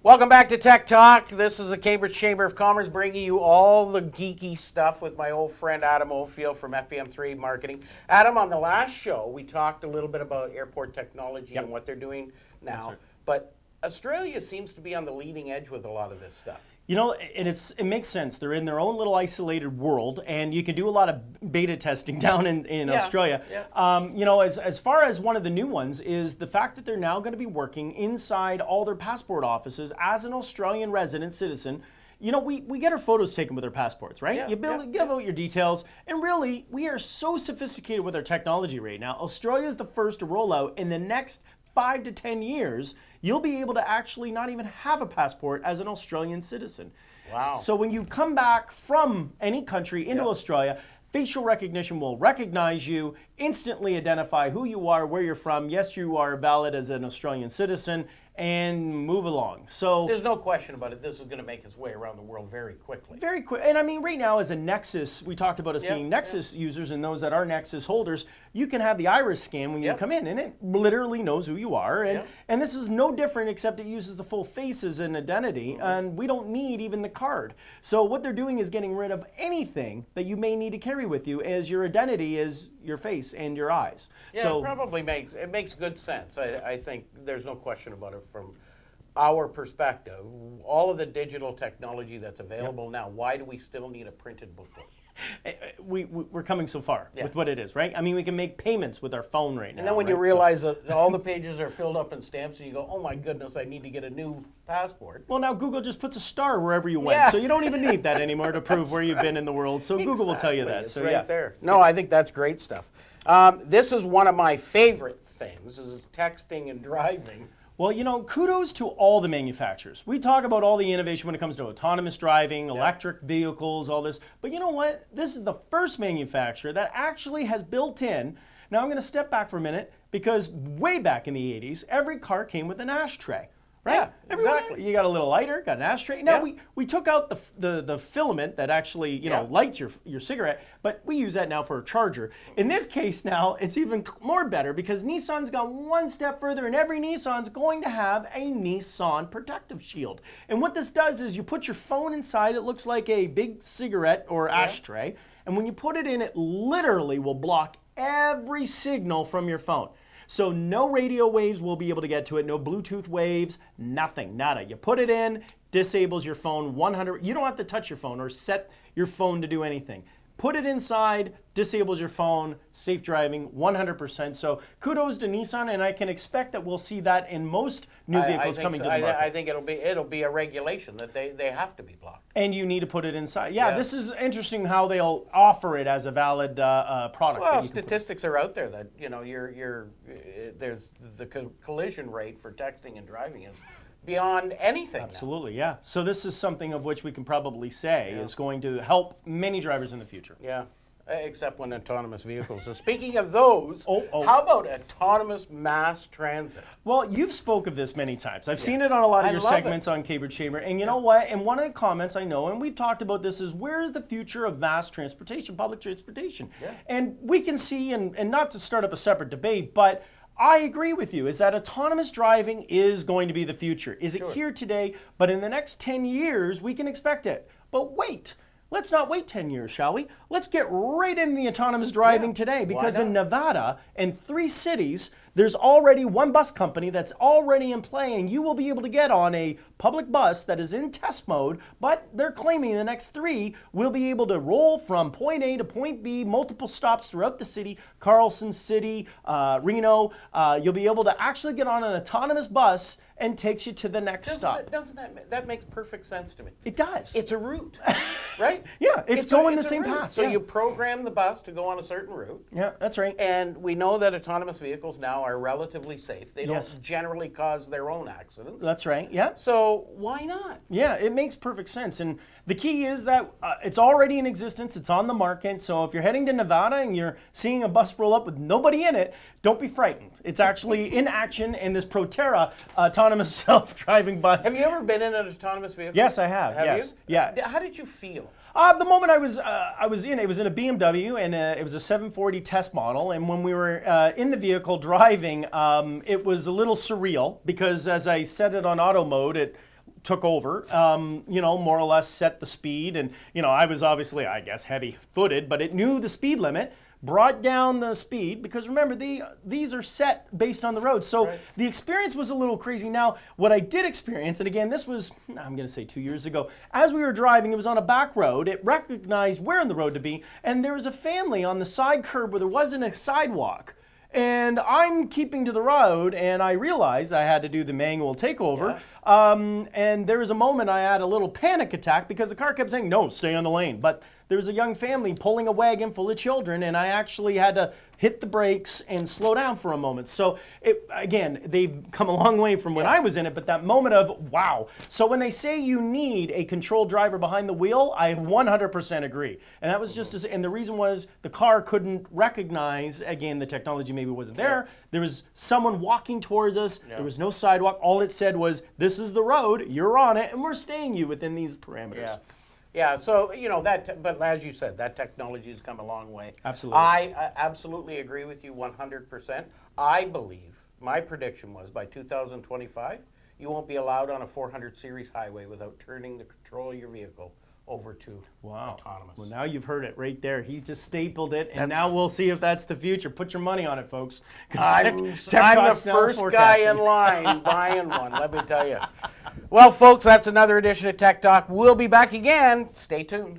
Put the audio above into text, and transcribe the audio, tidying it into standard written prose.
Welcome back to Tech Talk. This is the Cambridge Chamber of Commerce bringing you all the geeky stuff with my old friend Adam Oldfield from FBM3 Marketing. Adam, on the last show, we talked a little bit about airport technology and what they're doing now. Right. But Australia seems to be on the leading edge with a lot of this stuff. You know, and it makes sense. They're in their own little isolated world, and you can do a lot of beta testing down in Australia. Yeah. You know, as far as one of the new ones is the fact that they're now going to be working inside all their passport offices as an Australian resident citizen. You know, we get our photos taken with our passports, right? Yeah, you give out your details, and really, we are so sophisticated with our technology right now. Australia is the first to roll out. In the next 5 to 10 years, you'll be able to actually not even have a passport as an Australian citizen. Wow. So when you come back from any country into Australia, facial recognition will recognize you, instantly identify who you are, where you're from. Yes, you are valid as an Australian citizen, and move along. So there's no question about it. This is going to make its way around the world very quickly. Very quick. And I mean, right now as a Nexus, we talked about us being Nexus users and those that are Nexus holders, you can have the iris scan when you come in, and it literally knows who you are. And this is no different except it uses the full face as an identity, and we don't need even the card. So what they're doing is getting rid of anything that you may need to carry with you as your identity is your face and your eyes. Yeah, so it probably makes good sense. I think there's no question about it from our perspective. All of the digital technology that's available now, why do we still need a printed booklet? We're coming so far with what it is, right? I mean, we can make payments with our phone right now. And then when you realize that all the pages are filled up in stamps and you go, oh my goodness, I need to get a new passport. Well, now Google just puts a star wherever you went, so you don't even need that anymore to prove where you've been in the world. So Google will tell you that. It's so right there. No, I think that's great stuff. This is one of my favorite things, is texting and driving. Well, you know, kudos to all the manufacturers. We talk about all the innovation when it comes to autonomous driving, electric vehicles, all this. But you know what? This is the first manufacturer that actually has built in. Now I'm going to step back for a minute because way back in the 80s, every car came with an ashtray. Right? Yeah, exactly. You got a little lighter, got an ashtray. Now we took out the filament that actually lights your cigarette, but we use that now for a charger. In this case now, it's even more better because Nissan's gone one step further, and every Nissan's going to have a Nissan protective shield. And what this does is you put your phone inside. It looks like a big cigarette or ashtray, and when you put it in, it literally will block every signal from your phone. So no radio waves will be able to get to it, no Bluetooth waves, nothing, nada. You put it in, disables your phone 100%. You don't have to touch your phone or set your phone to do anything. Put it inside, disables your phone, safe driving 100%. So kudos to Nissan, and I can expect that we'll see that in most new vehicles coming to the market. I think it'll be a regulation that they have to be blocked. And you need to put it inside. Yeah, this is interesting how they'll offer it as a valid product. Well, statistics are out there that there's the collision rate for texting and driving is beyond anything. Absolutely, yeah. So this is something of which we can probably say is going to help many drivers in the future. Yeah, except when autonomous vehicles. So speaking of those, how about autonomous mass transit? Well, you've spoke of this many times. I've seen it on a lot of your segments on Cambridge Chamber. And you know what? And one of the comments I know, and we've talked about this, is where is the future of mass transportation, public transportation? Yeah. And we can see, and not to start up a separate debate, but I agree with you, is that autonomous driving is going to be the future. Is it here today? But in the next 10 years, we can expect it. But wait, let's not wait 10 years, shall we? Let's get right into the autonomous driving today, because in Nevada, in 3 cities, there's already one bus company that's already in play, and you will be able to get on a public bus that is in test mode, but they're claiming the next 3 will be able to roll from point A to point B, multiple stops throughout the city, Carlson City, Reno. You'll be able to actually get on an autonomous bus and takes you to the next stop. Doesn't that makes perfect sense to me? It does. It's a route, right? Yeah, it's going the same path. So you program the bus to go on a certain route. Yeah, that's right. And we know that autonomous vehicles now are relatively safe. They don't generally cause their own accidents. That's right, yeah. So why not? Yeah, it makes perfect sense. And the key is that it's already in existence. It's on the market. So if you're heading to Nevada and you're seeing a bus roll up with nobody in it, don't be frightened. It's actually in action in this Proterra autonomous self-driving bus. Have you ever been in an autonomous vehicle? Yes, I have. Have you? Yeah. How did you feel? The moment I was in, it was in a BMW, and it was a 740 test model. And when we were in the vehicle driving, it was a little surreal because as I set it on auto mode, it took over, more or less set the speed. And, I was obviously, I guess, heavy-footed, but it knew the speed limit, brought down the speed, because remember, these are set based on the road. So the experience was a little crazy. Now, what I did experience, and again, this was, I'm going to say 2 years ago, as we were driving, it was on a back road. It recognized where in the road to be, and there was a family on the side curb where there wasn't a sidewalk. And I'm keeping to the road, and I realized I had to do the manual takeover. And there was a moment I had a little panic attack because the car kept saying, no, stay on the lane. But there was a young family pulling a wagon full of children, and I actually had to hit the brakes and slow down for a moment. So, again, they've come a long way from when I was in it, but that moment of, wow. So when they say you need a controlled driver behind the wheel, I 100% agree. And that was just, and the reason was the car couldn't recognize, again, the technology maybe wasn't there. There was someone walking towards us. There was no sidewalk. All it said was, this is the road, you're on it, and we're staying you within these parameters. Yeah, so, but as you said, that technology has come a long way. Absolutely. I absolutely agree with you 100%. I believe, my prediction was by 2025, you won't be allowed on a 400 series highway without turning the control of your vehicle over to autonomous. Well, now you've heard it right there. He's just stapled it, and now we'll see if that's the future. Put your money on it, folks. I'm the first guy in line buying one, let me tell you. Well, folks, that's another edition of Tech Talk. We'll be back again. Stay tuned.